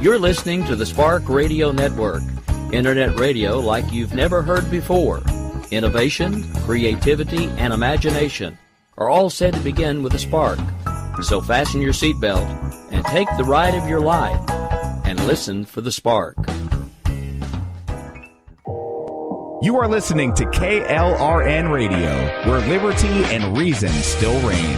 You're listening to the Spark Radio Network, Internet radio like you've never heard before. Innovation, creativity, and imagination are all said to begin with a spark. So fasten your seatbelt and take the ride of your life and listen for the spark. You are listening to KLRN Radio, where liberty and reason still reign.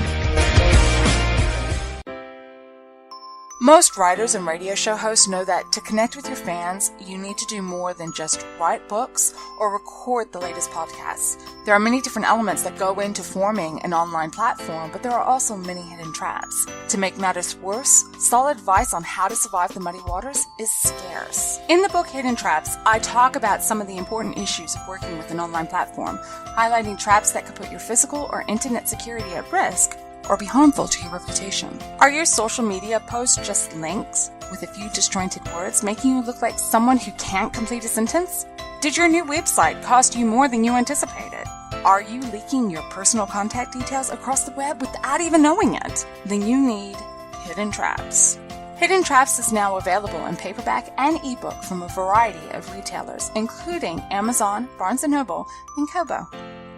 Most writers and radio show hosts know that to connect with your fans, you need to do more than just write books or record the latest podcasts. There are many different elements that go into forming an online platform, but there are also many hidden traps. To make matters worse, solid advice on how to survive the muddy waters is scarce. In the book Hidden Traps, I talk about some of the important issues of working with an online platform, highlighting traps that could put your physical or internet security at risk or be harmful to your reputation. Are your social media posts just links with a few disjointed words, making you look like someone who can't complete a sentence? Did your new website cost you more than you anticipated? Are you leaking your personal contact details across the web without even knowing it? Then you need Hidden Traps. Hidden Traps is now available in paperback and ebook from a variety of retailers, including Amazon, Barnes & Noble, and Kobo.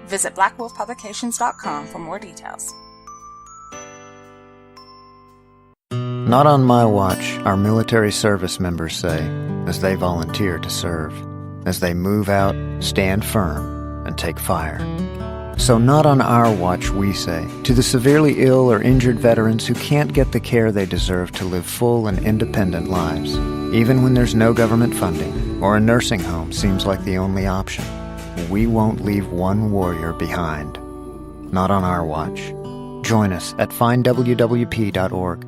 Visit blackwolfpublications.com for more details. Not on my watch, our military service members say, as they volunteer to serve, as they move out, stand firm, and take fire. So not on our watch, we say, to the severely ill or injured veterans who can't get the care they deserve to live full and independent lives, even when there's no government funding or a nursing home seems like the only option. We won't leave one warrior behind. Not on our watch. Join us at findwwp.org.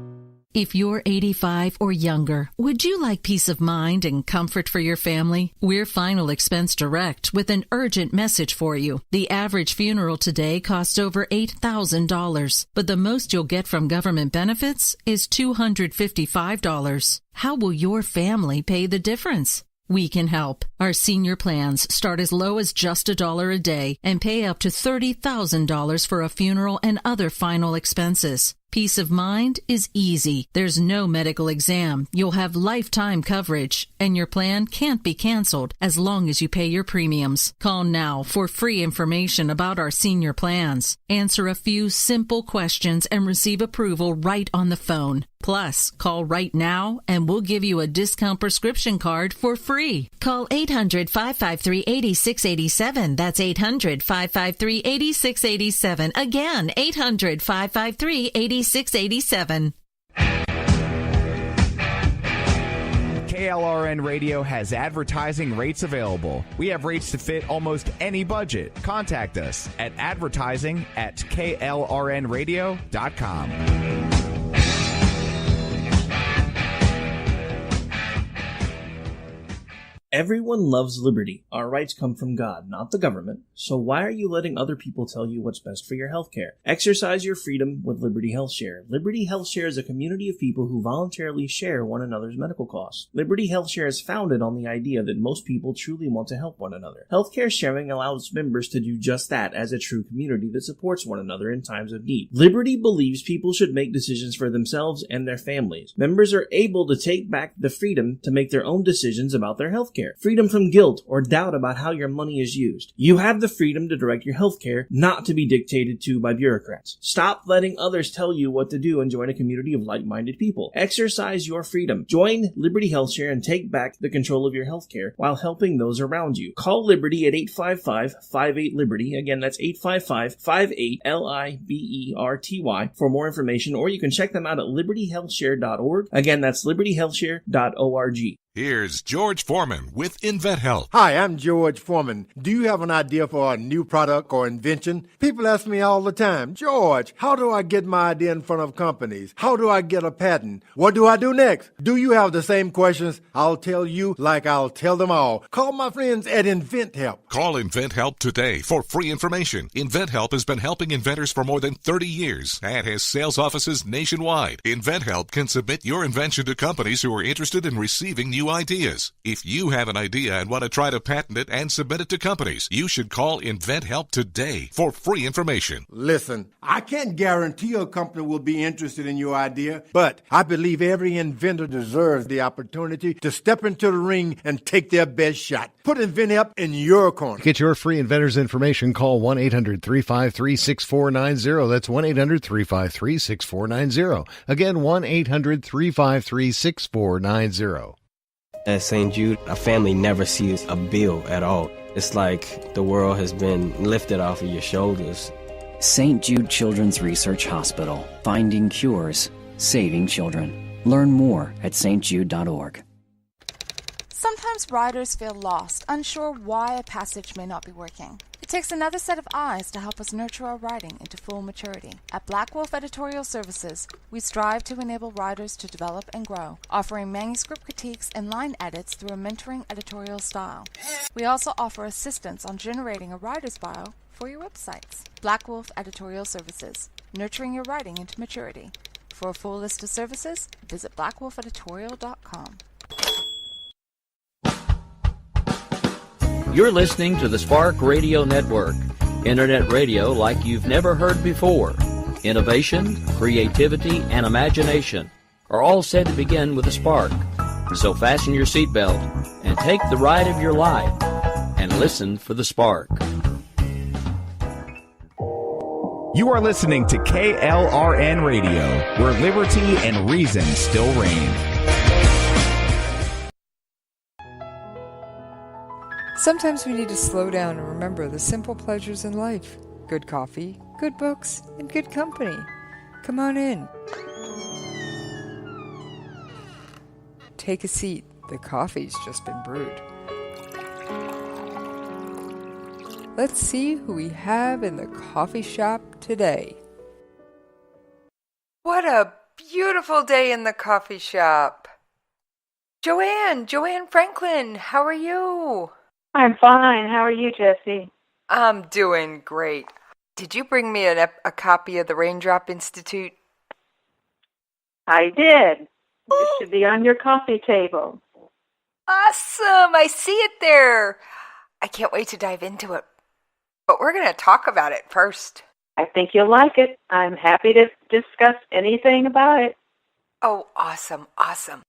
If you're 85 or younger, would you like peace of mind and comfort for your family? We're Final Expense Direct with an urgent message for you. The average funeral today costs over $8,000, but the most you'll get from government benefits is $255. How will your family pay the difference? We can help. Our senior plans start as low as just $1 a day and pay up to $30,000 for a funeral and other final expenses. Peace of mind is easy. There's no medical exam. You'll have lifetime coverage, and your plan can't be canceled as long as you pay your premiums. Call now for free information about our senior plans. Answer a few simple questions and receive approval right on the phone. Plus, call right now and we'll give you a discount prescription card for free. Call 800-553-8687. That's 800-553-8687. Again, 800-553-8687. KLRN Radio has advertising rates available. We have rates to fit almost any budget. Contact us at advertising@klrnradio.com. Everyone loves liberty. Our rights come from God, not the government. So why are you letting other people tell you what's best for your health care? Exercise your freedom with Liberty Health Share. Liberty Health Share is a community of people who voluntarily share one another's medical costs. Liberty Health Share is founded on the idea that most people truly want to help one another. Healthcare sharing allows members to do just that as a true community that supports one another in times of need. Liberty believes people should make decisions for themselves and their families. Members are able to take back the freedom to make their own decisions about their health care. Freedom from guilt or doubt about how your money is used. You have the freedom to direct your health care, not to be dictated to by bureaucrats. Stop letting others tell you what to do and join a community of like-minded people. Exercise your freedom. Join Liberty Health Share and take back the control of your health care while helping those around you. Call Liberty at 855-58-LIBERTY. Again, that's 855-58-LIBERTY for more information, or you can check them out at libertyhealthshare.org. Again, that's libertyhealthshare.org. Here's George Foreman with InventHelp. Hi, I'm George Foreman. Do you have an idea for a new product or invention? People ask me all the time, George, how do I get my idea in front of companies? How do I get a patent? What do I do next? Do you have the same questions? I'll tell you like I'll tell them all. Call my friends at InventHelp. Call InventHelp today for free information. InventHelp has been helping inventors for more than 30 years and has sales offices nationwide. InventHelp can submit your invention to companies who are interested in receiving new new ideas. If you have an idea and want to try to patent it and submit it to companies, you should call InventHelp today for free information. Listen, I can't guarantee a company will be interested in your idea, but I believe every inventor deserves the opportunity to step into the ring and take their best shot. Put InventHelp in your corner. Get your free inventor's information. Call 1-800-353-6490. That's 1-800-353-6490. Again, 1-800-353-6490. At St. Jude, a family never sees a bill at all. It's like the world has been lifted off of your shoulders. St. Jude Children's Research Hospital. Finding cures. Saving children. Learn more at stjude.org. Sometimes riders feel lost, unsure why a passage may not be working. It takes another set of eyes to help us nurture our writing into full maturity. At Black Wolf Editorial Services, we strive to enable writers to develop and grow, offering manuscript critiques and line edits through a mentoring editorial style. We also offer assistance on generating a writer's bio for your websites. Black Wolf Editorial Services, nurturing your writing into maturity. For a full list of services, visit blackwolfeditorial.com. You're listening to the Spark Radio Network, Internet radio like you've never heard before. Innovation, creativity, and imagination are all said to begin with a spark. So fasten your seatbelt and take the ride of your life and listen for the spark. You are listening to KLRN Radio, where liberty and reason still reign. Sometimes we need to slow down and remember the simple pleasures in life. Good coffee, good books, and good company. Come on in. Take a seat. The coffee's just been brewed. Let's see who we have in the coffee shop today. What a beautiful day in the coffee shop. JoAnn Franklin, how are you? I'm fine. How are you, Jessie? I'm doing great. Did you bring me a copy of the Raindrop Institute? I did. It should be on your coffee table. Awesome! I see it there. I can't wait to dive into it. But we're going to talk about it first. I think you'll like it. I'm happy to discuss anything about it. Oh, awesome.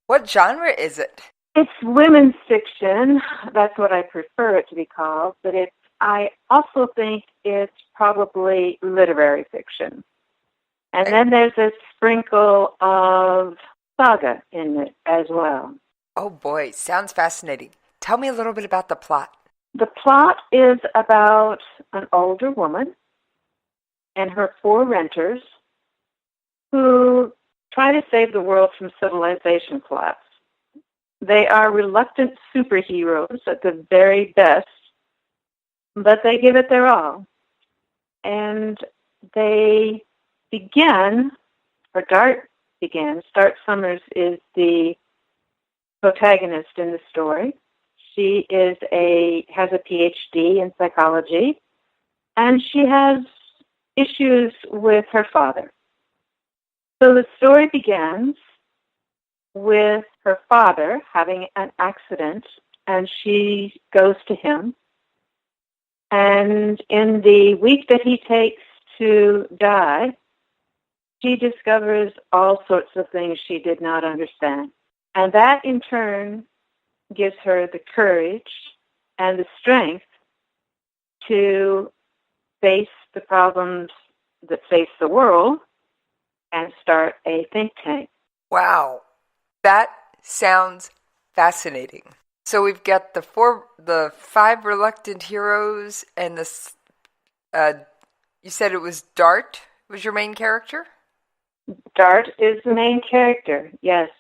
What genre is it? It's women's fiction. That's what I prefer it to be called. But I also think it's probably literary fiction. And then there's a sprinkle of saga in it as well. Oh boy, sounds fascinating. Tell me a little bit about the plot. The plot is about an older woman and her 4 renters who try to save the world from civilization collapse. They are reluctant superheroes at the very best, but they give it their all. And they Start Summers is the protagonist in the story. She has a PhD in psychology, and she has issues with her father. So the story begins with her father having an accident, and she goes to him. And in the week that he takes to die, she discovers all sorts of things she did not understand. And that, in turn, gives her the courage and the strength to face the problems that face the world and start a think tank. Wow, that sounds fascinating. So we've got the 5 reluctant heroes, and this. You said it was Dart was your main character? Dart is the main character, yes.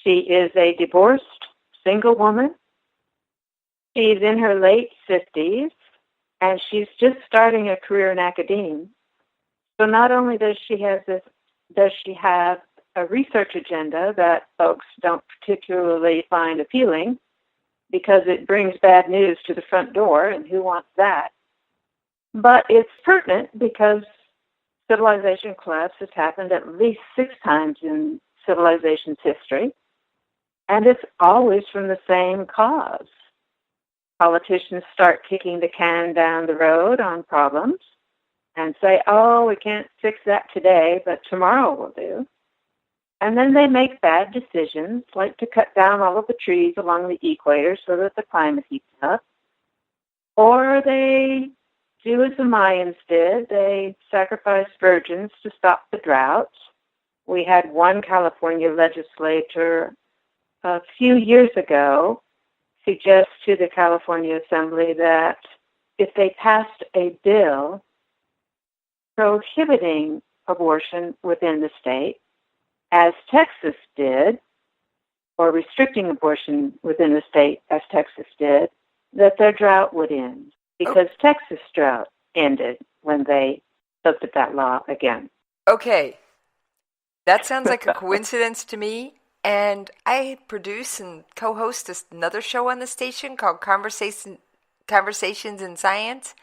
She is a divorced, single woman. She's in her late 50s, and she's just starting a career in academia. So not only does she have a research agenda that folks don't particularly find appealing because it brings bad news to the front door, and who wants that? But it's pertinent because civilization collapse has happened at least 6 times in civilization's history. And it's always from the same cause. Politicians start kicking the can down the road on problems and say, oh, we can't fix that today, but tomorrow will do. And then they make bad decisions, like to cut down all of the trees along the equator so that the climate heats up. Or they do as the Mayans did. They sacrifice virgins to stop the drought. We had one California legislator a few years ago suggest to the California Assembly that if they passed a bill prohibiting abortion within the state, as Texas did, or restricting abortion within the state, as Texas did, that their drought would end. Because Texas drought ended when they looked at that law again. Okay. That sounds like a coincidence to me. And I produce and co-host another show on the station called Conversations in Science.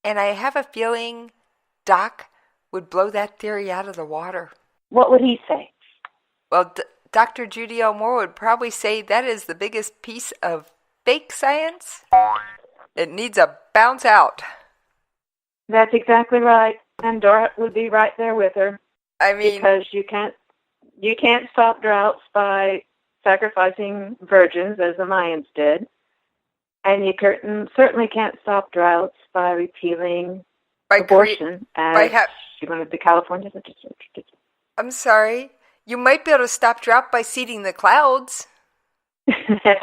And I have a feeling Doc would blow that theory out of the water. What would he say? Well, Dr. Judy L. Moore would probably say that is the biggest piece of fake science. It needs a bounce out. That's exactly right. And Dora would be right there with her. I mean, because you can't stop droughts by sacrificing virgins, as the Mayans did. And you certainly can't stop droughts by repealing abortion, as one of the California legislatures did. I'm sorry. You might be able to stop drought by seeding the clouds. That's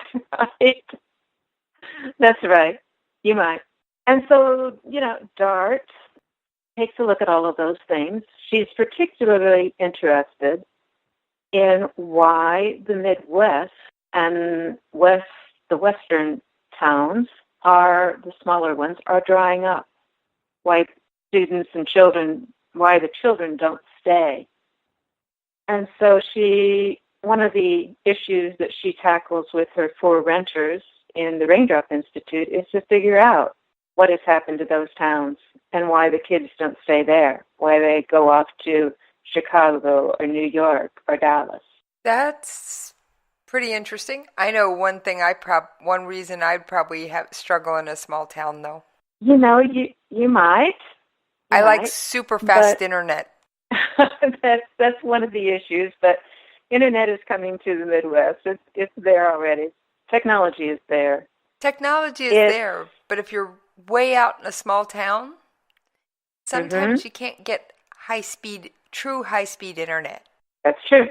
right. That's right. You might. And so, DART takes a look at all of those things. She's particularly interested in why the Midwest and the Western towns the smaller ones, are drying up. Why students and why the children don't stay. And so one of the issues that she tackles with her 4 renters in the Raindrop Institute is to figure out what has happened to those towns and why the kids don't stay there, why they go off to Chicago or New York or Dallas. That's pretty interesting. I know one reason I'd probably struggle in a small town, though. You might. I like super fast internet. That's one of the issues, but internet is coming to the Midwest. It's there already. Technology is there. Technology is there, but if you're way out in a small town, sometimes you can't get true high-speed internet. That's true.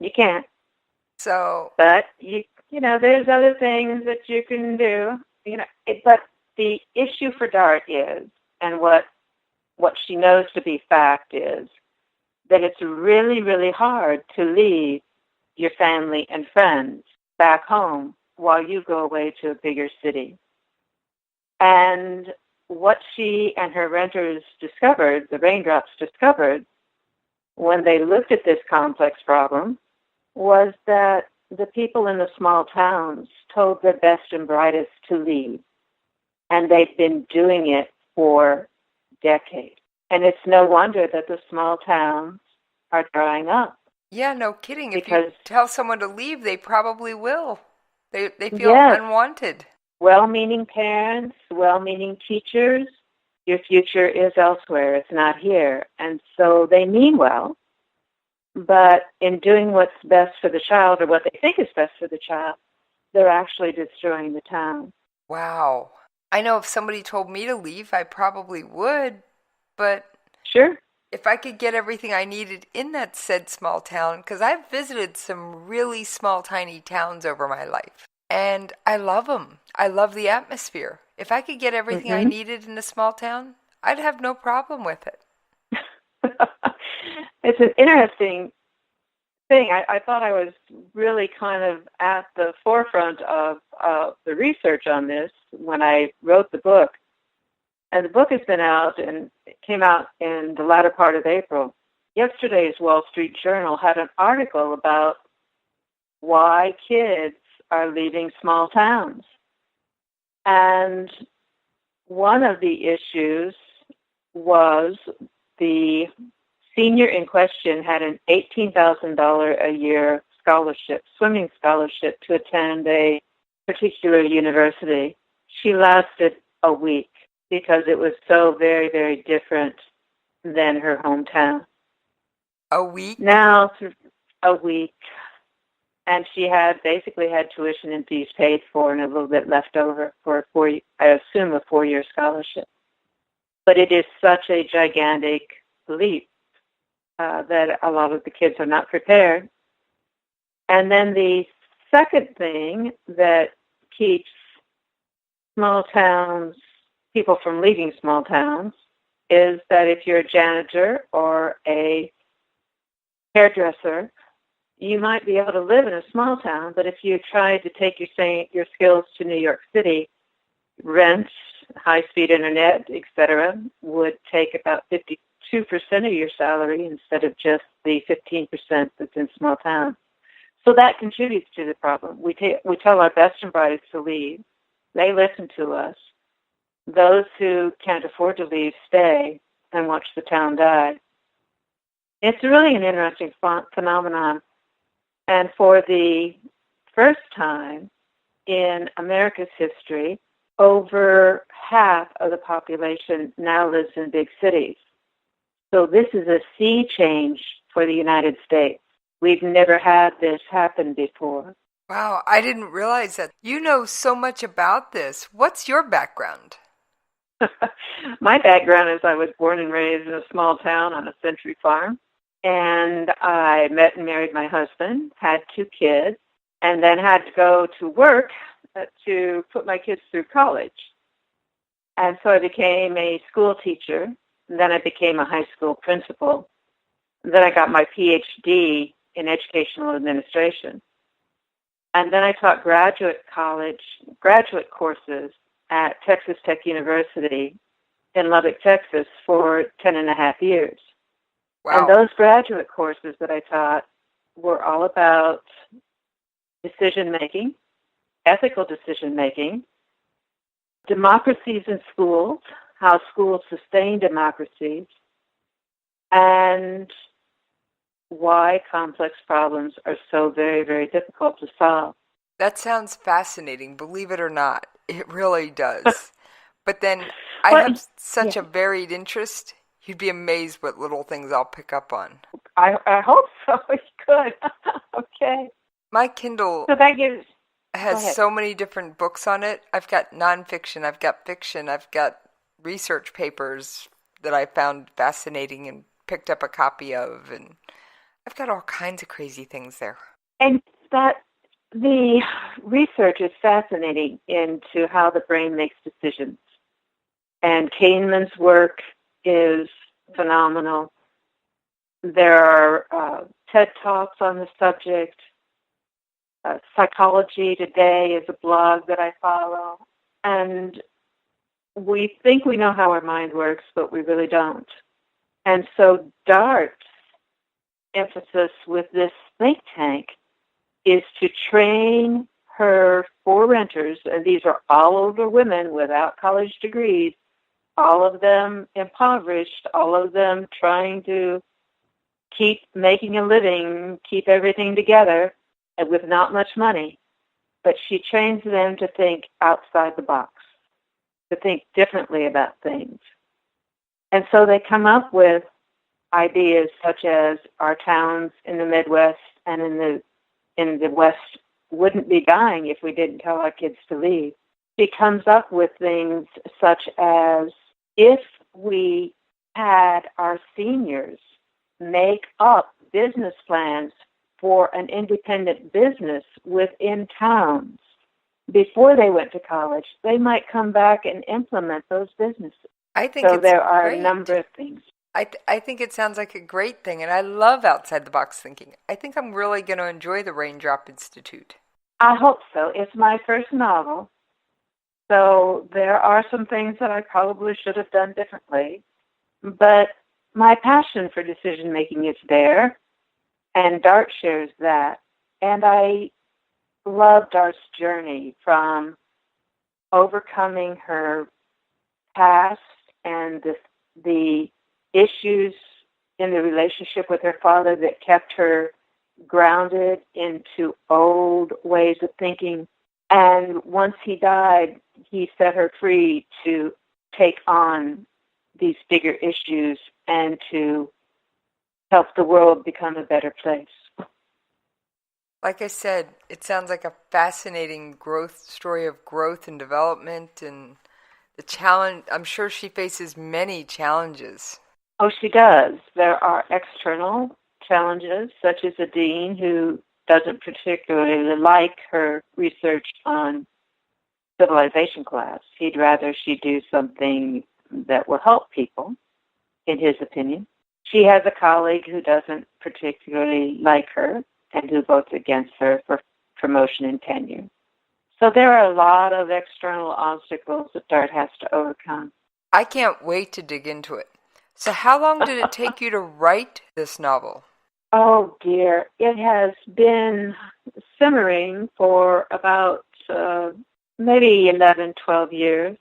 You can't. So, but there's other things that you can do. But the issue for DART is, and what she knows to be fact is, that it's really, really hard to leave your family and friends back home while you go away to a bigger city. And what she and her renters discovered, the Raindrops discovered, when they looked at this complex problem, was that the people in the small towns told their best and brightest to leave. And they've been doing it for decades. And it's no wonder that the small towns are drying up. Yeah, no kidding. If you tell someone to leave, they probably will. They feel unwanted. Well-meaning parents, well-meaning teachers, your future is elsewhere. It's not here. And so they mean well, but in doing what's best for the child or what they think is best for the child, they're actually destroying the town. Wow. I know if somebody told me to leave, I probably would, but sure. If I could get everything I needed in that said small town, because I've visited some really small, tiny towns over my life, and I love them. I love the atmosphere. If I could get everything I needed in a small town, I'd have no problem with it. It's an interesting thing. I thought I was really kind of at the forefront of the research on this when I wrote the book. And the book has been out, and it came out in the latter part of April. Yesterday's Wall Street Journal had an article about why kids are leaving small towns. And one of the issues was the senior in question had an $18,000 a year scholarship, swimming scholarship, to attend a particular university. She lasted a week because it was so very, very different than her hometown. A week? Now, a week. And she basically had tuition and fees paid for and a little bit left over for I assume a 4-year scholarship. But it is such a gigantic leap that a lot of the kids are not prepared. And then the second thing that keeps small towns, people from leaving small towns, is that if you're a janitor or a hairdresser, you might be able to live in a small town, but if you try to take your skills to New York City, rent, high-speed internet, etc., would take about 52% of your salary instead of just the 15% that's in small towns. So that contributes to the problem. We tell our best and brightest to leave. They listen to us. Those who can't afford to leave stay and watch the town die. It's really an interesting phenomenon. And for the first time in America's history, over half of the population now lives in big cities. So this is a sea change for the United States. We've never had this happen before. Wow, I didn't realize that. You know so much about this. What's your background? My background is I was born and raised in a small town on a century farm. And I met and married my husband, had 2 kids, and then had to go to work to put my kids through college. And so I became a school teacher. And then I became a high school principal. And then I got my PhD in educational administration. And then I taught graduate courses at Texas Tech University in Lubbock, Texas for 10.5 years. Wow. And those graduate courses that I taught were all about decision-making, ethical decision-making, democracies in schools, how schools sustain democracies, and why complex problems are so very, very difficult to solve. That sounds fascinating, believe it or not. It really does. But then I have such a varied interest. You'd be amazed what little things I'll pick up on. I hope so. It's good. Okay. My Kindle has so many different books on it. I've got nonfiction, I've got fiction, I've got research papers that I found fascinating and picked up a copy of, and I've got all kinds of crazy things there. And that the research is fascinating into how the brain makes decisions. And Kahneman's work is phenomenal. There are TED Talks on the subject. Psychology Today is a blog that I follow. And we think we know how our mind works, but we really don't. And so DART's emphasis with this think tank is to train her 4 renters, and these are all older women without college degrees, all of them impoverished, all of them trying to keep making a living, keep everything together, and with not much money. But she trains them to think outside the box, to think differently about things. And so they come up with ideas such as our towns in the Midwest and in the West wouldn't be dying if we didn't tell our kids to leave. She comes up with things such as, if we had our seniors make up business plans for an independent business within towns before they went to college, they might come back and implement those businesses. I think so it's there are great. A number of things. I think it sounds like a great thing, and I love outside-the-box thinking. I think I'm really going to enjoy the Raindrop Institute. I hope so. It's my first novel, so there are some things that I probably should have done differently, but my passion for decision-making is there, and Dart shares that. And I love Dart's journey from overcoming her past and the issues in the relationship with her father that kept her grounded into old ways of thinking. And once he died, he set her free to take on these bigger issues and to help the world become a better place. Like I said, it sounds like a fascinating story of growth and development, and the challenge. I'm sure she faces many challenges. Oh, she does. There are external challenges, such as a dean who doesn't particularly like her research on civilization class. He'd rather she do something that will help people, in his opinion. She has a colleague who doesn't particularly like her and who votes against her for promotion and tenure. So there are a lot of external obstacles that Dart has to overcome. I can't wait to dig into it. So how long did it take you to write this novel? Oh, dear. It has been simmering for about maybe 11, 12 years.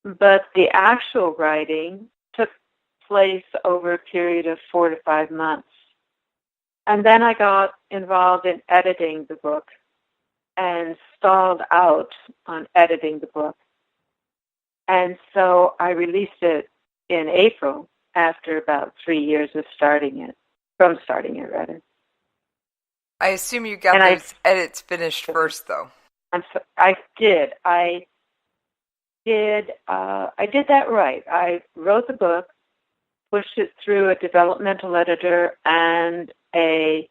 But the actual writing took place over a period of 4 to 5 months. And then I got involved in editing the book and stalled out on editing the book. And so I released it in April after about 3 years of starting it. I assume you got those edits finished first, though. I did. I did that right. I wrote the book, pushed it through a developmental editor and a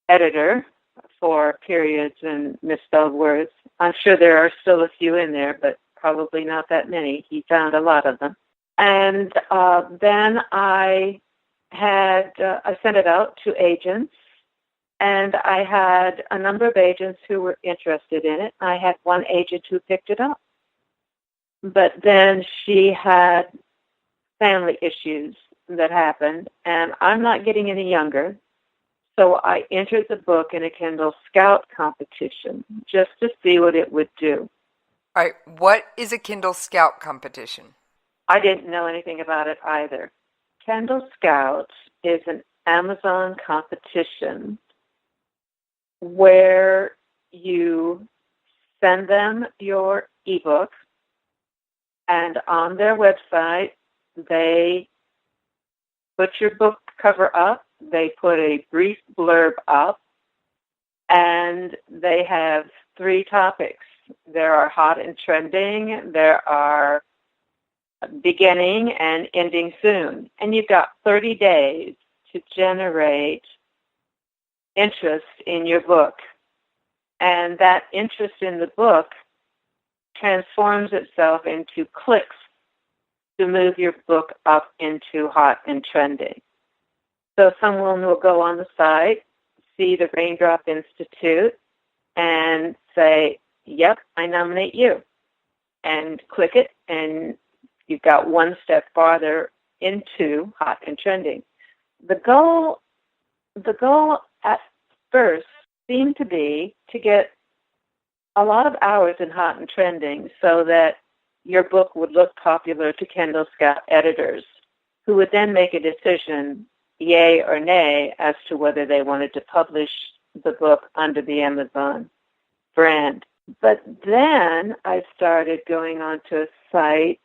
editor for periods and misspelled words. I'm sure there are still a few in there, but probably not that many. He found a lot of them. And then I sent it out to agents, and I had a number of agents who were interested in it. I had one agent who picked it up. But then she had family issues that happened, and I'm not getting any younger. So I entered the book in a Kindle Scout competition just to see what it would do. All right, what is a Kindle Scout competition? I didn't know anything about it either. Kindle Scout is an Amazon competition where you send them your ebook, and on their website, they put your book cover up, they put a brief blurb up, and they have 3 topics. There are hot and trending, there are beginning and ending soon. And you've got 30 days to generate interest in your book. And that interest in the book transforms itself into clicks to move your book up into hot and trending. So someone will go on the site, see the Raindrop Institute, and say, yep, I nominate you. And click it, and you've got one step farther into hot and trending. The goal at first seemed to be to get a lot of hours in hot and trending so that your book would look popular to Kindle Scout editors, who would then make a decision, yay or nay, as to whether they wanted to publish the book under the Amazon brand. But then I started going onto a site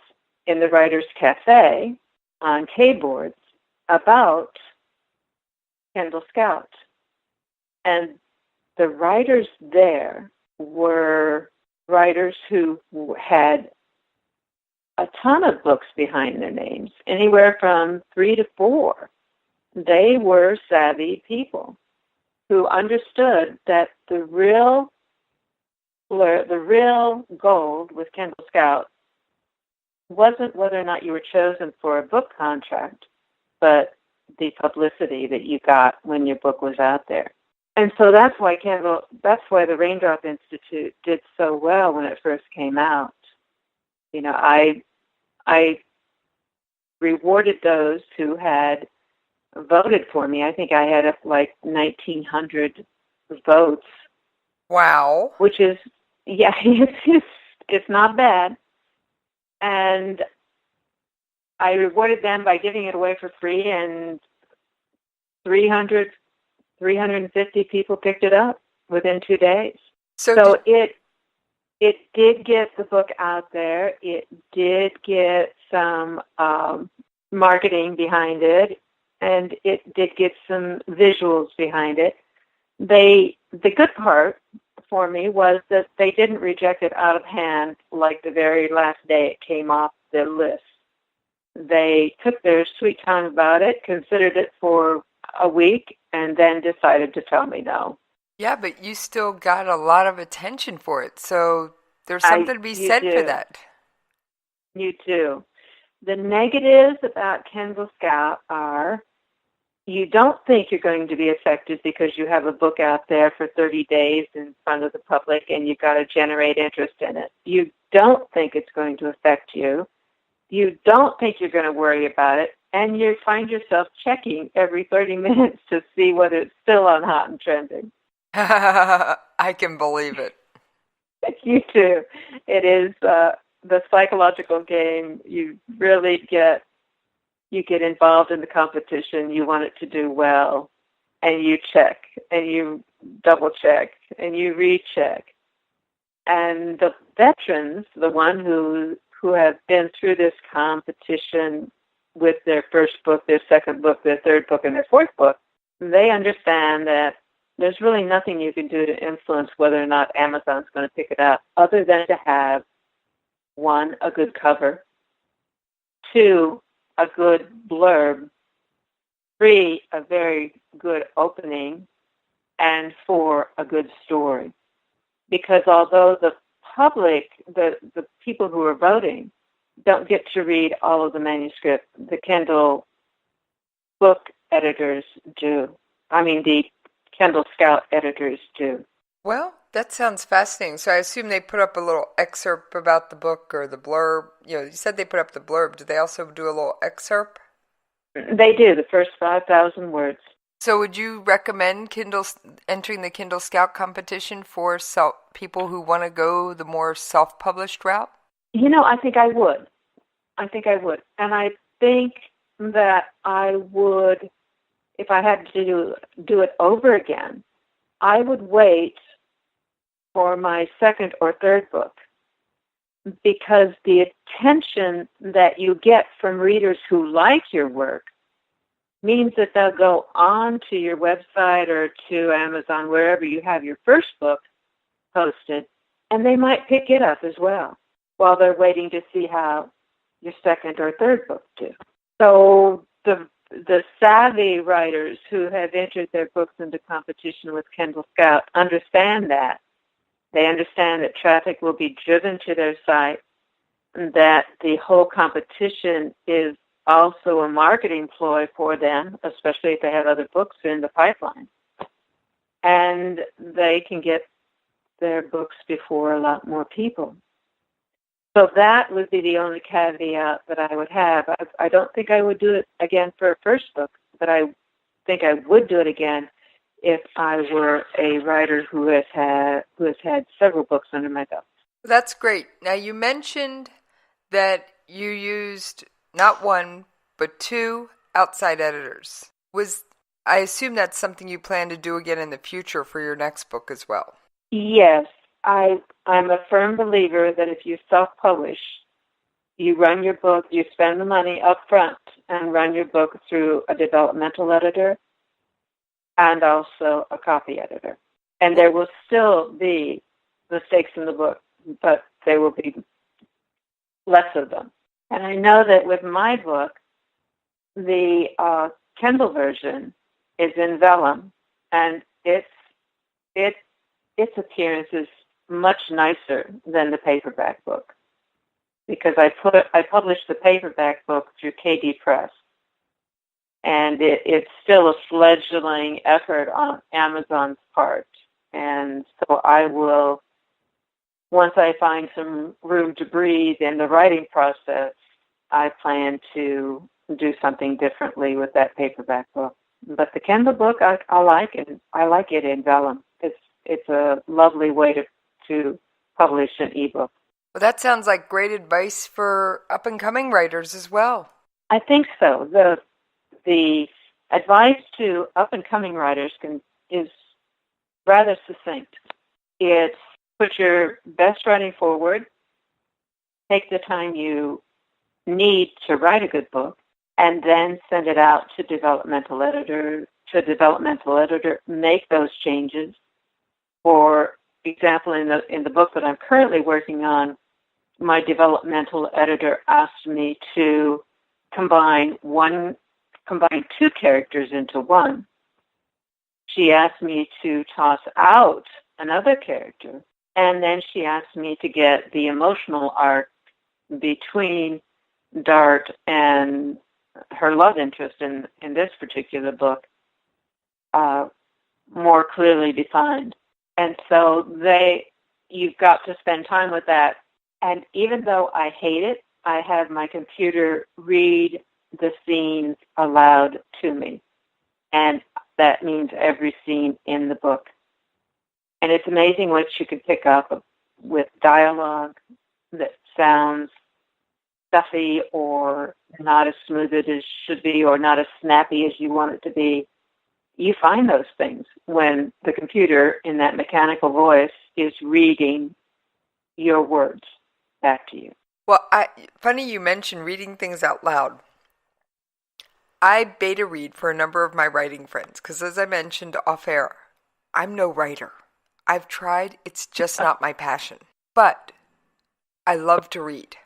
in the Writers Cafe on K-boards about Kindle Scout. And the writers there were writers who had a ton of books behind their names, anywhere from 3 to 4. They were savvy people who understood that the real gold with Kindle Scout wasn't whether or not you were chosen for a book contract, but the publicity that you got when your book was out there. And so that's why the Raindrop Institute did so well when it first came out. You know, I rewarded those who had voted for me. I think I had like 1,900 votes. Wow. Which is, yeah, it's not bad. And I rewarded them by giving it away for free, and 300 350 people picked it up within 2 days. So it did get the book out there. It did get some marketing behind it, and it did get some visuals behind it. The good part for me was that they didn't reject it out of hand like the very last day it came off the list. They took their sweet time about it, considered it for a week, and then decided to tell me no. Yeah, but you still got a lot of attention for it, so there's something to be said for that. You do. The negatives about Kindle Scout are you don't think you're going to be affected because you have a book out there for 30 days in front of the public and you've got to generate interest in it. You don't think it's going to affect you. You don't think you're going to worry about it, and you find yourself checking every 30 minutes to see whether it's still on Hot and Trending. I can believe it. You too. It is the psychological game. You really get involved in the competition. You want it to do well, and you check, and you double check, and you recheck. And the veterans, the one who have been through this competition with their first book, their second book, their third book, and their fourth book, they understand that there's really nothing you can do to influence whether or not Amazon's going to pick it up other than to have, 1, a good cover, 2, a good blurb, 3, a very good opening, and 4, a good story. Because although the public, the people who are voting, don't get to read all of the manuscript, the Kindle book editors do. The Kindle Scout editors do. Well, that sounds fascinating. So I assume they put up a little excerpt about the book or the blurb. You said they put up the blurb. Do they also do a little excerpt? They do, the first 5,000 words. So would you recommend entering the Kindle Scout competition for people who want to go the more self-published route? I think I would. And I think that I would, if I had to do it over again, I would wait for my second or third book, because the attention that you get from readers who like your work means that they'll go on to your website or to Amazon, wherever you have your first book posted, and they might pick it up as well while they're waiting to see how your second or third book do. So the savvy writers who have entered their books into competition with Kindle Scout understand that. They understand that traffic will be driven to their site, and that the whole competition is also a marketing ploy for them, especially if they have other books in the pipeline. And they can get their books before a lot more people. So that would be the only caveat that I would have. I don't think I would do it again for a first book, but I think I would do it again if I were a writer who has had several books under my belt. That's great. Now, you mentioned that you used not 1, but 2 outside editors. I assume that's something you plan to do again in the future for your next book as well. Yes. I'm a firm believer that if you self-publish, you run your book, you spend the money up front and run your book through a developmental editor and also a copy editor. And there will still be mistakes in the book, but there will be less of them. And I know that with my book, the Kindle version is in vellum, and its appearance is much nicer than the paperback book, because I published the paperback book through KD Press, and it's still a fledgling effort on Amazon's part. And so I will, once I find some room to breathe in the writing process, I plan to do something differently with that paperback book. But the Kindle book, I like it. I like it in vellum. It's a lovely way to publish an ebook. Well, that sounds like great advice for up-and-coming writers as well. I think so. The advice to up-and-coming writers can is rather succinct. It's put your best writing forward, take the time you need to write a good book, and then send it out to developmental editor, make those changes. For example, in the book that I'm currently working on, my developmental editor asked me to combine two characters into one. She asked me to toss out another character, and then she asked me to get the emotional arc between Dart and her love interest in this particular book more clearly defined. And so you've got to spend time with that. And even though I hate it, I have my computer read the scenes aloud to me. And that means every scene in the book. And it's amazing what you can pick up with dialogue that sounds stuffy or not as smooth as it should be or not as snappy as you want it to be. You find those things when the computer, in that mechanical voice, is reading your words back to you. Well, funny you mentioned reading things out loud. I beta read for a number of my writing friends because, as I mentioned off air, I'm no writer. I've tried, it's just not my passion. But I love to read.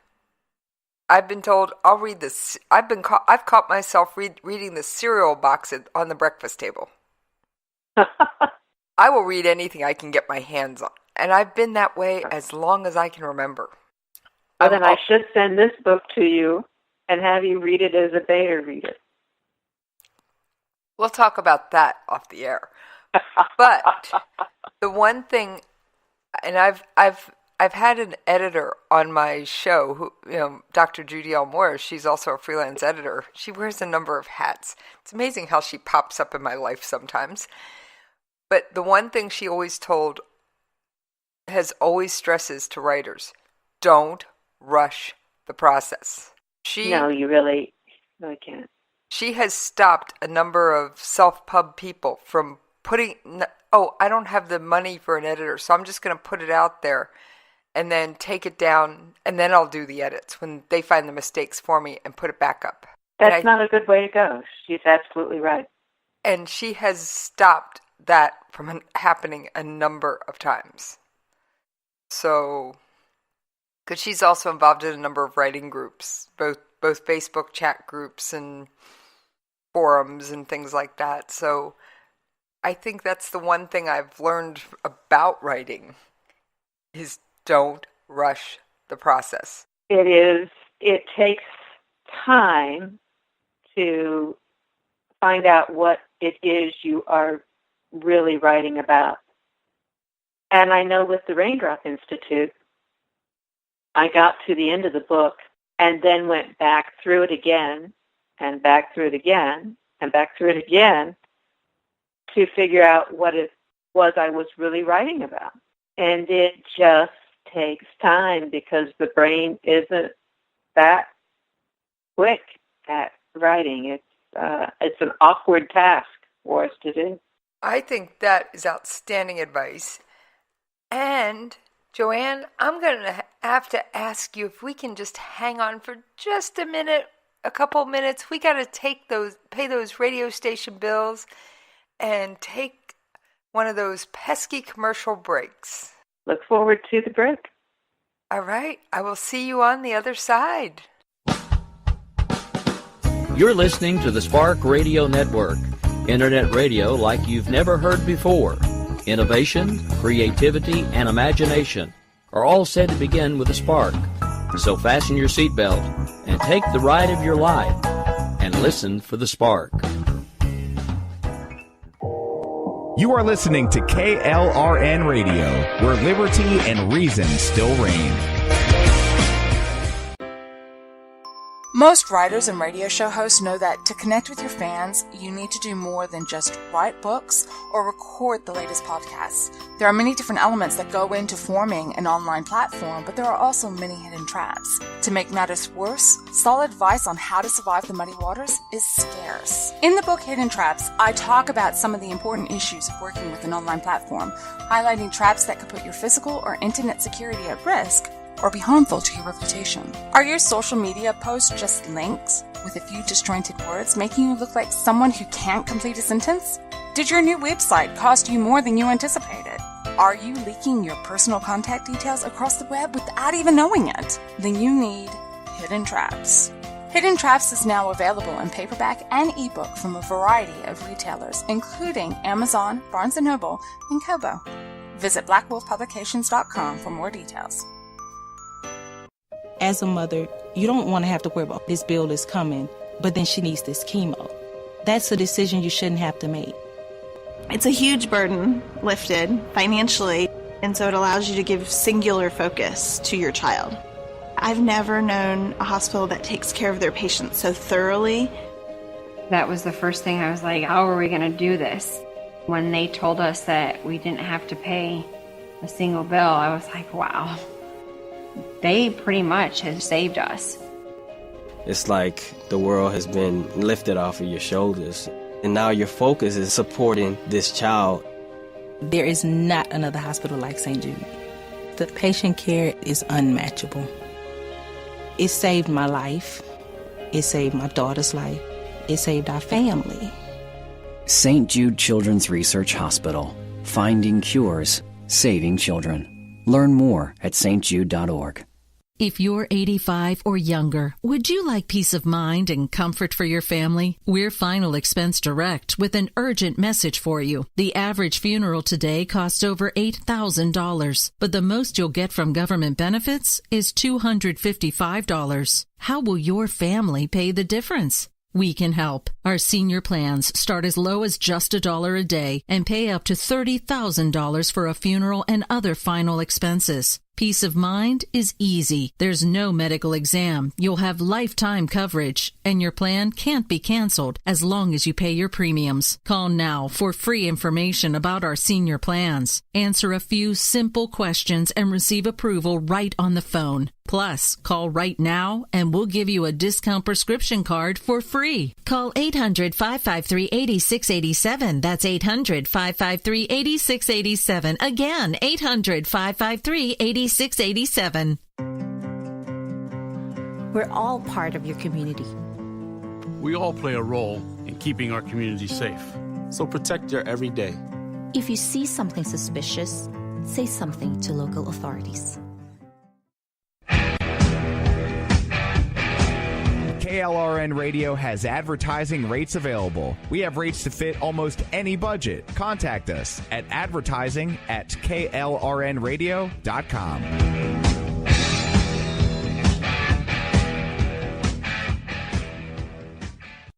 I've been told I'll read this. I've caught myself reading the cereal box on the breakfast table. I will read anything I can get my hands on, and I've been that way as long as I can remember. Well, then I should send this book to you and have you read it as a beta reader. We'll talk about that off the air. But the one thing, and I've had an editor on my show, who, Dr. Judy L. Moore. She's also a freelance editor. She wears a number of hats. It's amazing how she pops up in my life sometimes. But the one thing she always stresses to writers, don't rush the process. No, you really can't. She has stopped a number of self-pub people from I don't have the money for an editor, so I'm just going to put it out there and then take it down, and then I'll do the edits when they find the mistakes for me and put it back up. That's not a good way to go. She's absolutely right. And she has stopped that from happening a number of times. So, because she's also involved in a number of writing groups, both Facebook chat groups and forums and things like that. So I think that's the one thing I've learned about writing is don't rush the process. It takes time to find out what it is you are really writing about. And I know with the Raindrop Institute, I got to the end of the book and then went back through it again and back through it again and back through it again to figure out what it was I was really writing about. And it just takes time because the brain isn't that quick at writing. It's an awkward task for us to do. I think that is outstanding advice. And JoAnn, I'm going to have to ask you if we can just hang on for just a couple minutes. We got to pay those radio station bills and take one of those pesky commercial breaks. Look forward to the break. All right. I will see you on the other side. You're listening to the Spark Radio Network, Internet radio like you've never heard before. Innovation, creativity, and imagination are all said to begin with a spark. So fasten your seatbelt and take the ride of your life and listen for the spark. You are listening to KLRN Radio, where liberty and reason still reign. Most writers and radio show hosts know that to connect with your fans, you need to do more than just write books or record the latest podcasts. There are many different elements that go into forming an online platform, but there are also many hidden traps. To make matters worse, solid advice on how to survive the muddy waters is scarce. In the book Hidden Traps, I talk about some of the important issues of working with an online platform, highlighting traps that could put your physical or internet security at risk or be harmful to your reputation. Are your social media posts just links with a few disjointed words, making you look like someone who can't complete a sentence? Did your new website cost you more than you anticipated? Are you leaking your personal contact details across the web without even knowing it? Then you need Hidden Traps. Hidden Traps is now available in paperback and ebook from a variety of retailers, including Amazon, Barnes & Noble, and Kobo. Visit blackwolfpublications.com for more details. As a mother, you don't want to have to worry about this bill is coming, but then she needs this chemo. That's a decision you shouldn't have to make. It's a huge burden lifted financially, and so it allows you to give singular focus to your child. I've never known a hospital that takes care of their patients so thoroughly. That was the first thing I was like, how are we going to do this? When they told us that we didn't have to pay a single bill, I was like, wow. They pretty much have saved us. It's like the world has been lifted off of your shoulders, and now your focus is supporting this child. There is not another hospital like St. Jude. The patient care is unmatchable. It saved my life. It saved my daughter's life. It saved our family. St. Jude Children's Research Hospital. Finding cures, saving children. Learn more at stjude.org. If you're 85 or younger, would you like peace of mind and comfort for your family? We're Final Expense Direct with an urgent message for you. The average funeral today costs over $8,000, but the most you'll get from government benefits is $255. How will your family pay the difference? We can help. Our senior plans start as low as just $1 a day and pay up to $30,000 for a funeral and other final expenses. Peace of mind is easy. There's no medical exam. You'll have lifetime coverage, and your plan can't be canceled as long as you pay your premiums. Call now for free information about our senior plans. Answer a few simple questions and receive approval right on the phone. Plus, call right now and we'll give you a discount prescription card for free. Call 800-553-8687. That's 800-553-8687. Again, 800-553-8687. We're all part of your community. We all play a role in keeping our community safe. So protect your everyday. If you see something suspicious, say something to local authorities. KLRN Radio has advertising rates available. We have rates to fit almost any budget. Contact us at advertising@klrnradio.com.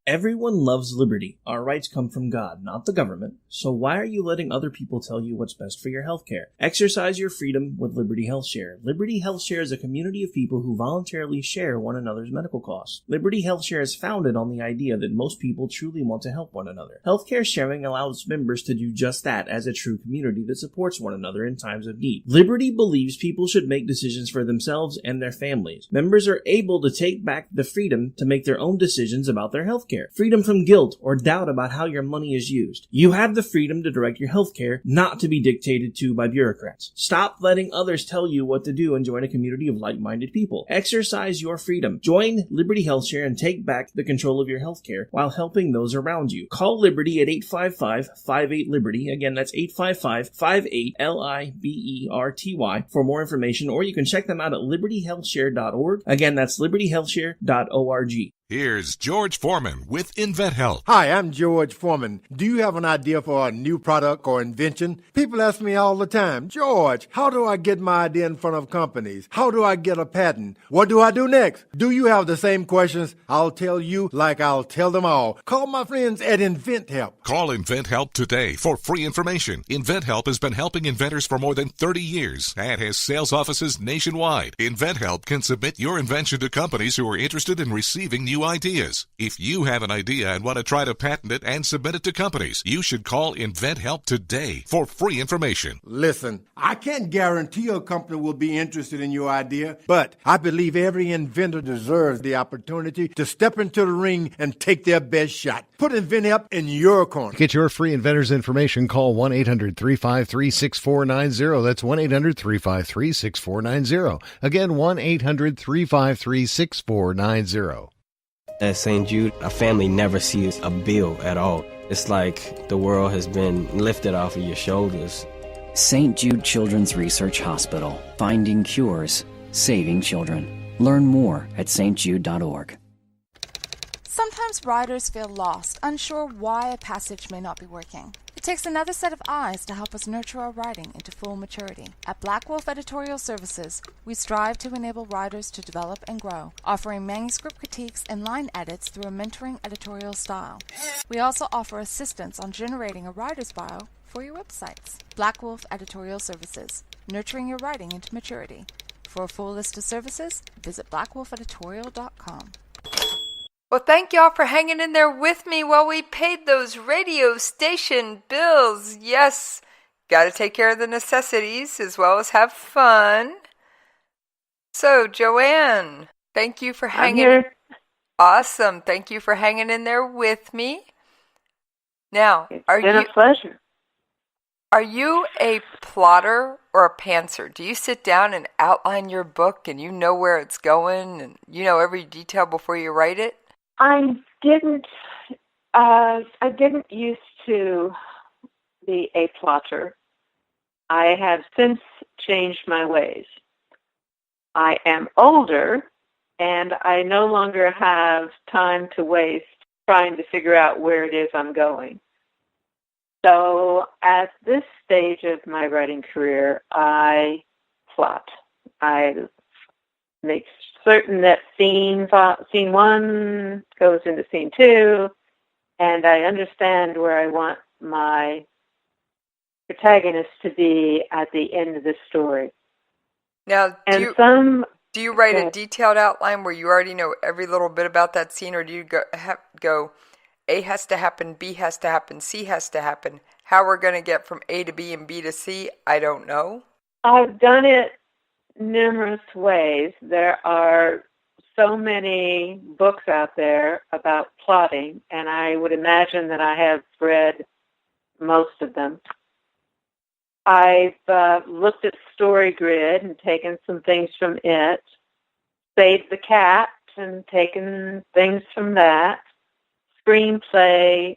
Everyone loves liberty. Our rights come from God, not the government. So why are you letting other people tell you what's best for your health care? Exercise your freedom with Liberty Health Share. Liberty Health Share is a community of people who voluntarily share one another's medical costs. Liberty Health Share is founded on the idea that most people truly want to help one another. Healthcare sharing allows members to do just that as a true community that supports one another in times of need. Liberty believes people should make decisions for themselves and their families. Members are able to take back the freedom to make their own decisions about their health care. Freedom from guilt or doubt about how your money is used. You have the freedom to direct your health care, not to be dictated to by bureaucrats. Stop letting others tell you what to do and join a community of like-minded people. Exercise your freedom. Join Liberty Health Share and take back the control of your health care while helping those around you. Call Liberty at 855-58-LIBERTY. Again, that's 855-58-LIBERTY for more information, or you can check them out at libertyhealthshare.org. Again, that's libertyhealthshare.org. Here's George Foreman with InventHelp. Hi, I'm George Foreman. Do you have an idea for a new product or invention? People ask me all the time, George, how do I get my idea in front of companies? How do I get a patent? What do I do next? Do you have the same questions? I'll tell you like I'll tell them all. Call my friends at InventHelp. Call InventHelp today for free information. InventHelp has been helping inventors for more than 30 years and has sales offices nationwide. InventHelp can submit your invention to companies who are interested in receiving new ideas. If you have an idea and want to try to patent it and submit it to companies, you should call InventHelp today for free information. Listen, I can't guarantee a company will be interested in your idea, but I believe every inventor deserves the opportunity to step into the ring and take their best shot. Put InventHelp in your corner. To get your free inventor's information, call 1-800-353-6490. That's 1-800-353-6490. Again, 1-800-353-6490. At St. Jude, a family never sees a bill at all. It's like the world has been lifted off of your shoulders. St. Jude Children's Research Hospital. Finding cures, saving children. Learn more at stjude.org. Sometimes writers feel lost, unsure why a passage may not be working. It takes another set of eyes to help us nurture our writing into full maturity. At Black Wolf Editorial Services, we strive to enable writers to develop and grow, offering manuscript critiques and line edits through a mentoring editorial style. We also offer assistance on generating a writer's bio for your websites. Black Wolf Editorial Services, nurturing your writing into maturity. For a full list of services, visit blackwolfeditorial.com. Well, thank y'all for hanging in there with me while we paid those radio station bills. Yes, got to take care of the necessities as well as have fun. So, JoAnn, thank you for hanging. I'm here. Awesome. Thank you for hanging in there with me. Now, It's been a pleasure. Are you a plotter or a pantser? Do you sit down and outline your book and you know where it's going and you know every detail before you write it? I didn't used to be a plotter. I have since changed my ways. I am older, and I no longer have time to waste trying to figure out where it is I'm going. So at this stage of my writing career, I plot. I make certain that scene one goes into scene two, and I understand where I want my protagonist to be at the end of the story. Now, do you write a detailed outline where you already know every little bit about that scene, or do you go A has to happen, B has to happen, C has to happen? How we're going to get from A to B and B to C, I don't know. I've done it numerous ways. There are so many books out there about plotting, and I would imagine that I have read most of them. I've looked at Story Grid and taken some things from it, Save the Cat and taken things from that, screenplay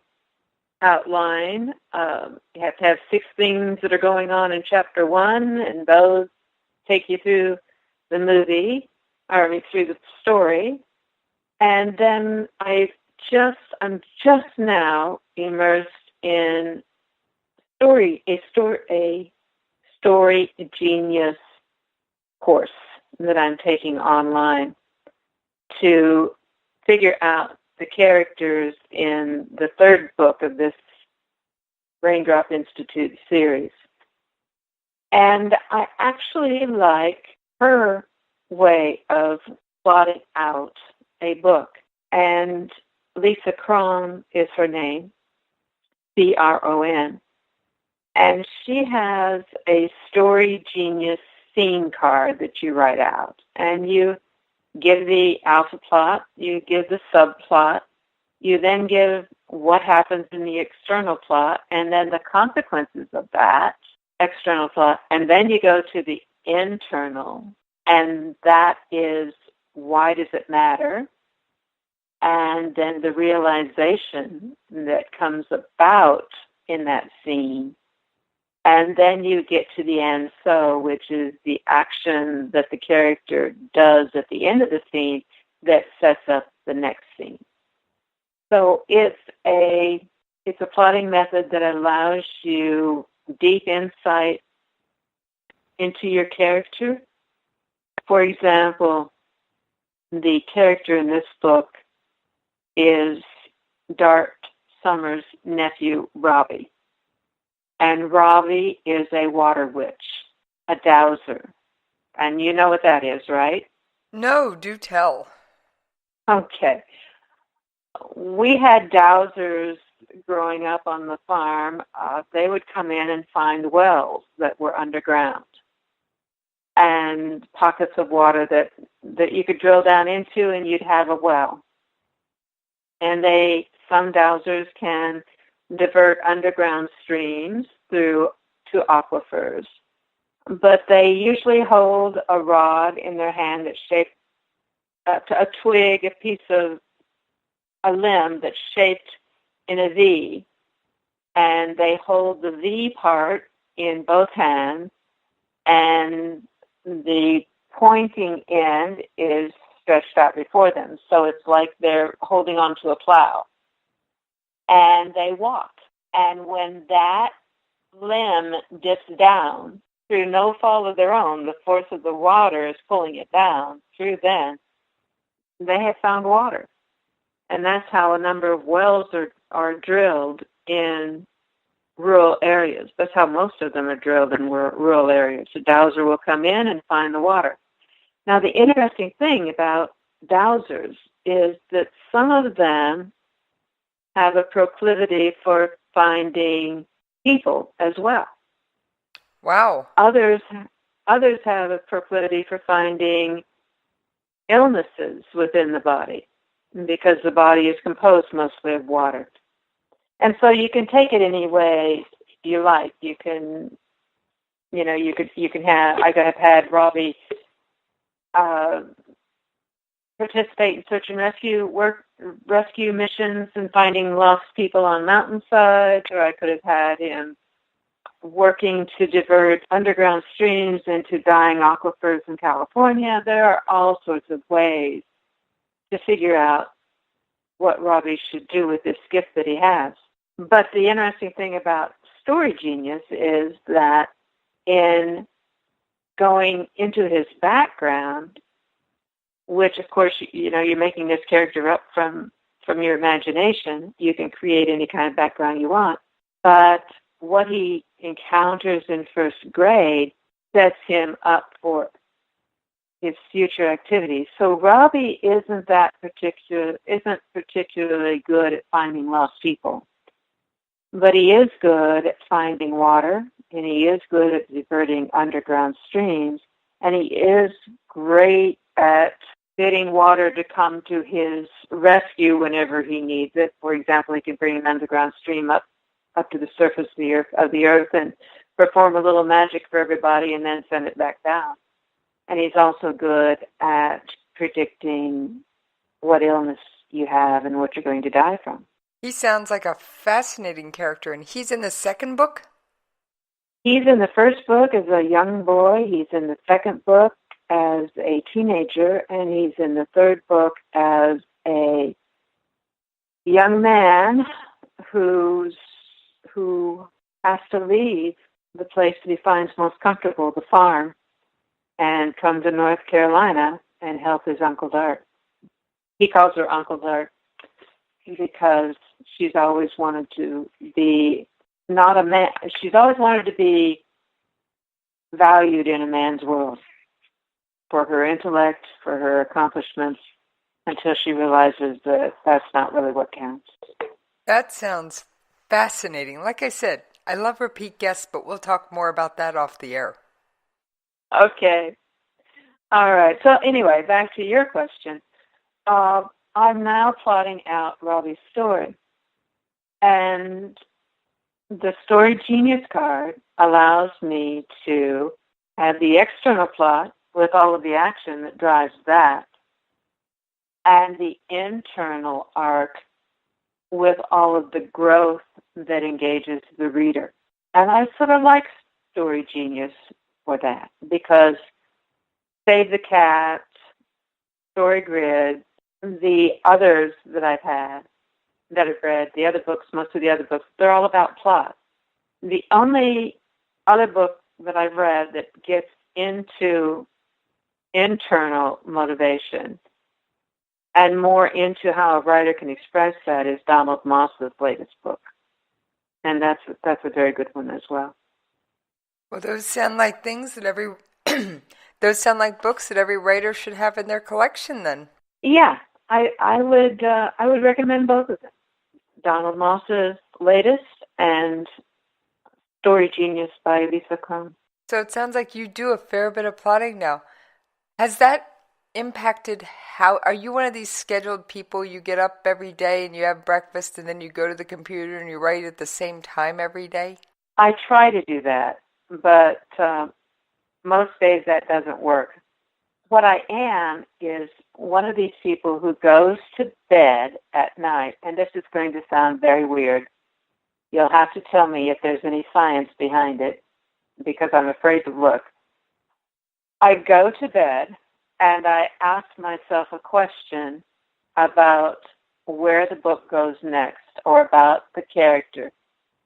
outline. You have to have 6 things that are going on in chapter 1, and those take you through the movie, through the story. And then I'm just now immersed in a story genius course that I'm taking online to figure out the characters in the 3rd book of this Raindrop Institute series. And I actually like her way of plotting out a book. And Lisa Cron is her name, C-R-O-N. And she has a story genius scene card that you write out. And you give the alpha plot, you give the subplot, you then give what happens in the external plot, and then the consequences of that external plot, and then you go to the internal, and that is why does it matter, and then the realization that comes about in that scene, and then you get to the end, which is the action that the character does at the end of the scene that sets up the next scene. So it's a plotting method that allows you deep insight into your character. For example, the character in this book is Dart Summers' nephew, Robbie. And Robbie is a water witch, a dowser. And you know what that is, right? No, do tell. Okay. We had dowsers growing up on the farm. They would come in and find wells that were underground and pockets of water that you could drill down into and you'd have a well. And some dowsers can divert underground streams through to aquifers. But they usually hold a rod in their hand that's shaped, a twig, a limb that's shaped in a V. And they hold the V part in both hands, and the pointing end is stretched out before them. So it's like they're holding onto a plow. And they walk. And when that limb dips down, through no fault of their own, the force of the water is pulling it down through them, they have found water. And that's how a number of wells are drilled in rural areas. That's how most of them are drilled in rural areas. The dowser will come in and find the water. Now, the interesting thing about dowsers is that some of them have a proclivity for finding people as well. Wow. Others have a proclivity for finding illnesses within the body because the body is composed mostly of water. And so you can take it any way you like. You can have, I have had Robbie participate in search and rescue missions and finding lost people on mountainsides, or I could have had him working to divert underground streams into dying aquifers in California. There are all sorts of ways to figure out what Robbie should do with this gift that he has. But the interesting thing about Story Genius is that in going into his background, which of course, you're making this character up from your imagination. You can create any kind of background you want. But what he encounters in first grade sets him up for his future activities. So Robbie isn't particularly good at finding lost people, but he is good at finding water, and he is good at diverting underground streams, and he is great at getting water to come to his rescue whenever he needs it. For example, he can bring an underground stream up to the surface of the earth and perform a little magic for everybody and then send it back down. And he's also good at predicting what illness you have and what you're going to die from. He sounds like a fascinating character, and he's in the second book? He's in the first book as a young boy. He's in the second book as a teenager, and he's in the third book as a young man who has to leave the place that he finds most comfortable, the farm, and come to North Carolina and help his Uncle Dart. He calls her Uncle Dart because she's always wanted to be not a man. She's always wanted to be valued in a man's world for her intellect, for her accomplishments, until she realizes that that's not really what counts. That sounds fascinating. Like I said, I love repeat guests, but we'll talk more about that off the air. Okay. All right. So anyway, back to your question. I'm now plotting out Robbie's story. And the Story Genius card allows me to have the external plot with all of the action that drives that, and the internal arc with all of the growth that engages the reader. And I sort of like Story Genius for that, because Save the Cat, Story Grid, the others that I've read, the other books, most of the other books, they're all about plot. The only other book that I've read that gets into internal motivation and more into how a writer can express that is Donald Moss's latest book. And that's a very good one as well. Well, those sound like things that those sound like books that every writer should have in their collection then. Yeah, I would recommend both of them. Donald Moss's latest and Story Genius by Lisa Krohn. So it sounds like you do a fair bit of plotting now. Has that impacted how, are you one of these scheduled people, you get up every day and you have breakfast and then you go to the computer and you write at the same time every day? I try to do that, but most days that doesn't work. What I am is one of these people who goes to bed at night, and this is going to sound very weird. You'll have to tell me if there's any science behind it, because I'm afraid to look. I go to bed and I ask myself a question about where the book goes next or about the character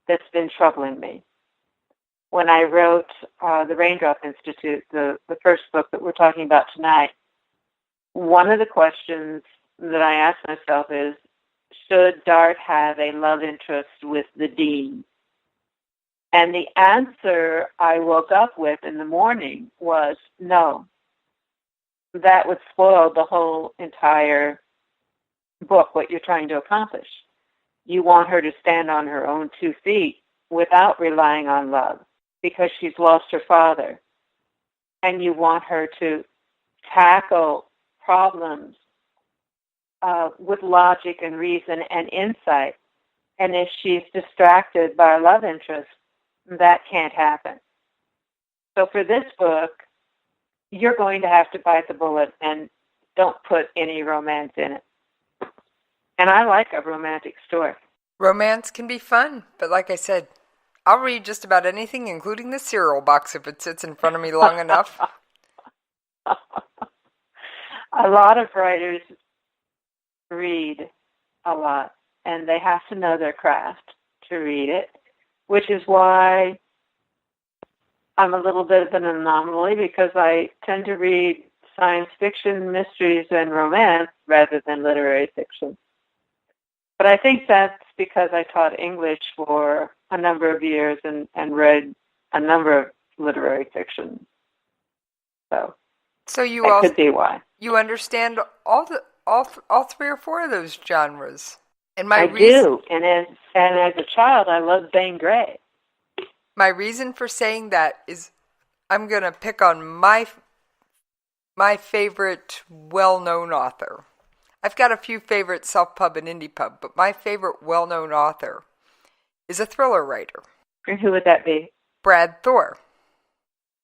that's been troubling me. When I wrote the Raindrop Institute, the first book that we're talking about tonight, one of the questions that I asked myself is, should Dart have a love interest with the dean? And the answer I woke up with in the morning was no. That would spoil the whole entire book, what you're trying to accomplish. You want her to stand on her own 2 feet without relying on love because she's lost her father. And you want her to tackle problems with logic and reason and insight. And if she's distracted by a love interest, that can't happen. So for this book, you're going to have to bite the bullet and don't put any romance in it. And I like a romantic story. Romance can be fun, but like I said, I'll read just about anything, including the cereal box, if it sits in front of me long enough. A lot of writers read a lot, and they have to know their craft to read it, which is why I'm a little bit of an anomaly, because I tend to read science fiction, mysteries, and romance rather than literary fiction. But I think that's because I taught English for a number of years and read a number of literary fiction. So you that also could be why. You understand all 3 or 4 of those genres. And I do, and as a child, I loved Zane Grey. My reason for saying that is I'm going to pick on my favorite well-known author. I've got a few favorite self-pub and indie pub, but my favorite well-known author is a thriller writer. And who would that be? Brad Thor.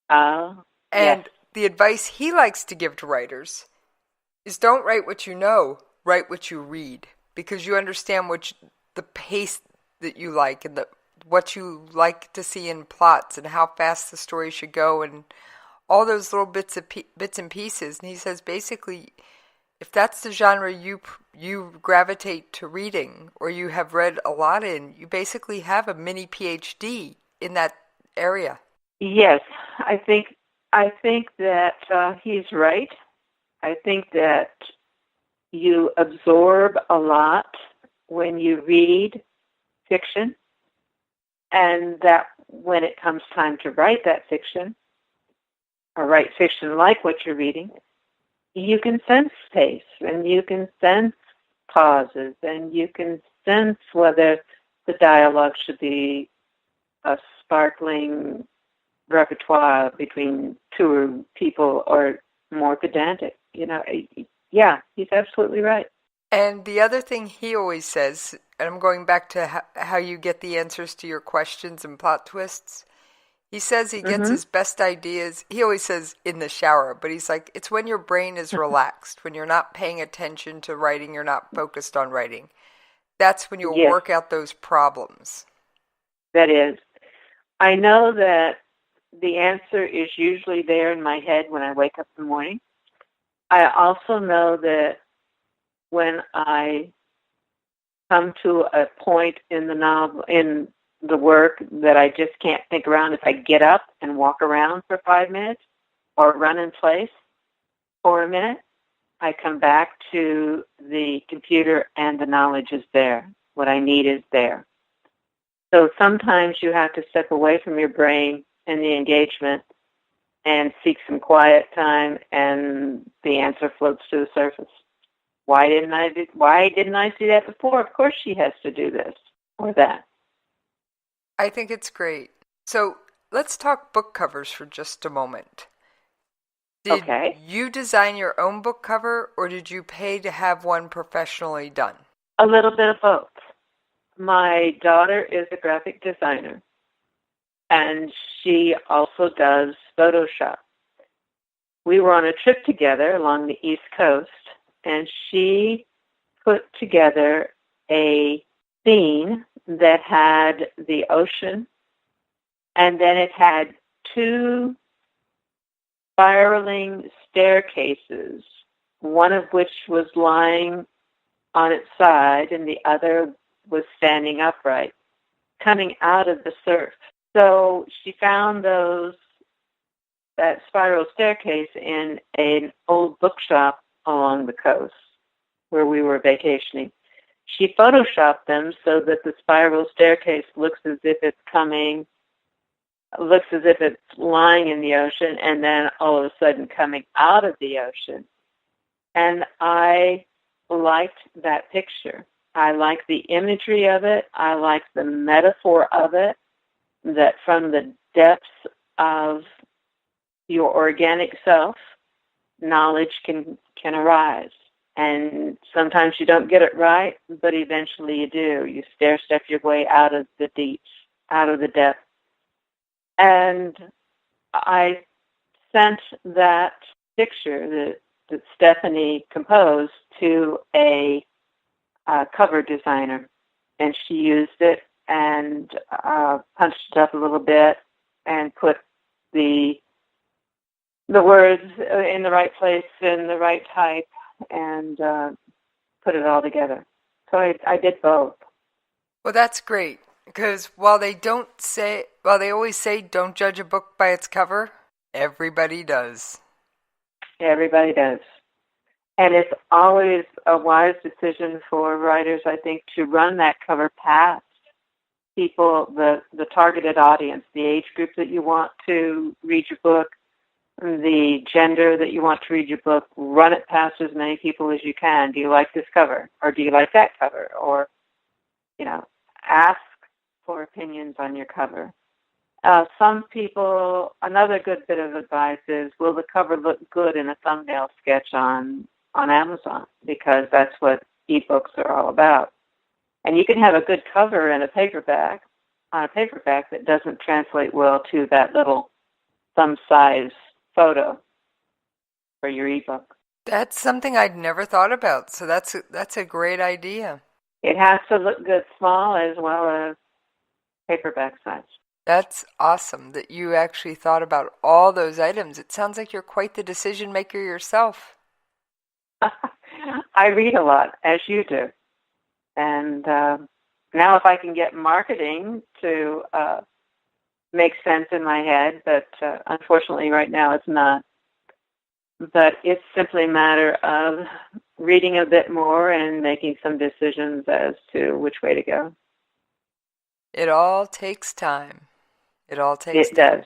Oh, And yes. The advice he likes to give to writers is don't write what you know, write what you read, because you understand the pace that you like and what you like to see in plots and how fast the story should go and all those little bits and pieces. And he says basically, if that's the genre you gravitate to reading or you have read a lot in, you basically have a mini PhD in that area. Yes, I think that he's right. I think that you absorb a lot when you read fiction, and that when it comes time to write that fiction, or write fiction like what you're reading, you can sense pace, and you can sense pauses, and you can sense whether the dialogue should be a sparkling repertoire between 2 people or more pedantic. Yeah, he's absolutely right. And the other thing he always says, and I'm going back to how you get the answers to your questions and plot twists, he says he gets his best ideas, he always says in the shower, but he's like, it's when your brain is relaxed, when you're not paying attention to writing, you're not focused on writing. That's when you'll work out those problems. That is. I know that the answer is usually there in my head when I wake up in the morning. I also know that when I come to a point in the novel, in the work, that I just can't think around. If I get up and walk around for 5 minutes or run in place for a minute, I come back to the computer and the knowledge is there. What I need is there. So sometimes you have to step away from your brain and the engagement and seek some quiet time, and the answer floats to the surface. Why didn't I see that before? Of course she has to do this or that. I think it's great. So let's talk book covers for just a moment. Did you design your own book cover, or did you pay to have one professionally done? A little bit of both. My daughter is a graphic designer, and she also does Photoshop. We were on a trip together along the East Coast, and she put together a scene that had the ocean, and then it had 2 spiraling staircases, one of which was lying on its side and the other was standing upright, coming out of the surf. So she found that spiral staircase in an old bookshop along the coast where we were vacationing. She photoshopped them so that the spiral staircase looks as if it's lying in the ocean and then all of a sudden coming out of the ocean. And I liked that picture. I liked the imagery of it. I liked the metaphor of it, that from the depths of your organic self, knowledge can arise. And sometimes you don't get it right, but eventually you do. You stair-step your way out of the deeps, out of the depths. And I sent that picture that Stephanie composed to a cover designer, and she used it and punched it up a little bit and put the words in the right place, in the right type, and put it all together. So I did both. Well, that's great, because while they always say don't judge a book by its cover, everybody does. Everybody does. And it's always a wise decision for writers, I think, to run that cover past people, the targeted audience, the age group that you want to read your book, the gender that you want to read your book. Run it past as many people as you can. Do you like this cover? Or do you like that cover? Or, ask for opinions on your cover. Some people, another good bit of advice is, will the cover look good in a thumbnail sketch on Amazon? Because that's what ebooks are all about. And you can have a good cover in a paperback, that doesn't translate well to that little thumb-size photo for your ebook. That's something I'd never thought about, so that's a great idea. It has to look good small as well as paperback size. That's awesome that you actually thought about all those items. It sounds like you're quite the decision maker yourself. I read a lot, as you do. And now if I can get marketing to make sense in my head, but unfortunately right now it's not. But it's simply a matter of reading a bit more and making some decisions as to which way to go. It all takes time. It does.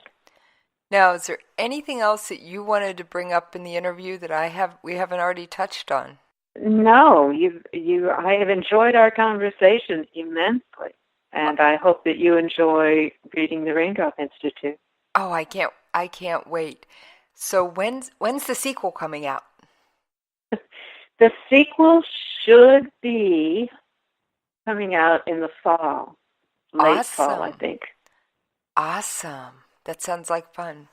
Now, is there anything else that you wanted to bring up in the interview that we haven't already touched on? No, I have enjoyed our conversation immensely, and I hope that you enjoy reading the Raindrop Institute. Oh, I can't wait. So when's the sequel coming out? The sequel should be coming out in the fall, late fall, I think. Awesome. That sounds like fun.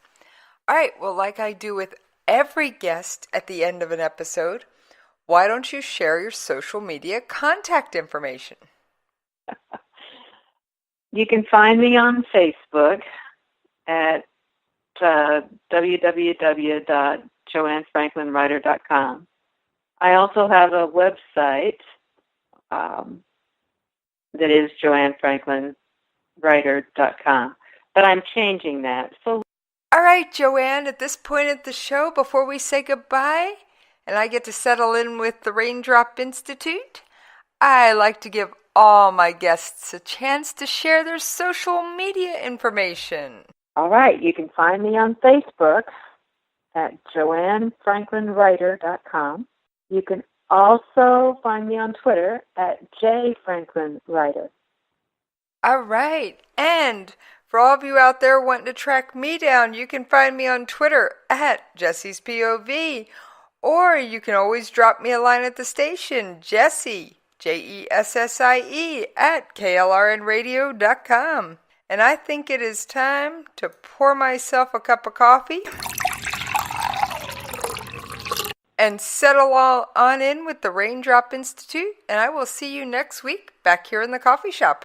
All right, well, like I do with every guest at the end of an episode, why don't you share your social media contact information? You can find me on Facebook at www.JoAnnFranklinWriter.com. I also have a website that is JoAnnFranklinWriter.com, but I'm changing that. So, all right, JoAnn, at this point of the show, before we say goodbye, and I get to settle in with the Raindrop Institute, I like to give all my guests a chance to share their social media information. All right, you can find me on Facebook at JoAnnFranklinWriter.com. You can also find me on Twitter at JFranklinWriter. All right, and for all of you out there wanting to track me down, you can find me on Twitter at Jessie's POV, or you can always drop me a line at the station, Jessie, Jessie, at KLRNRadio.com. And I think it is time to pour myself a cup of coffee and settle all on in with the Raindrop Institute, and I will see you next week back here in the coffee shop.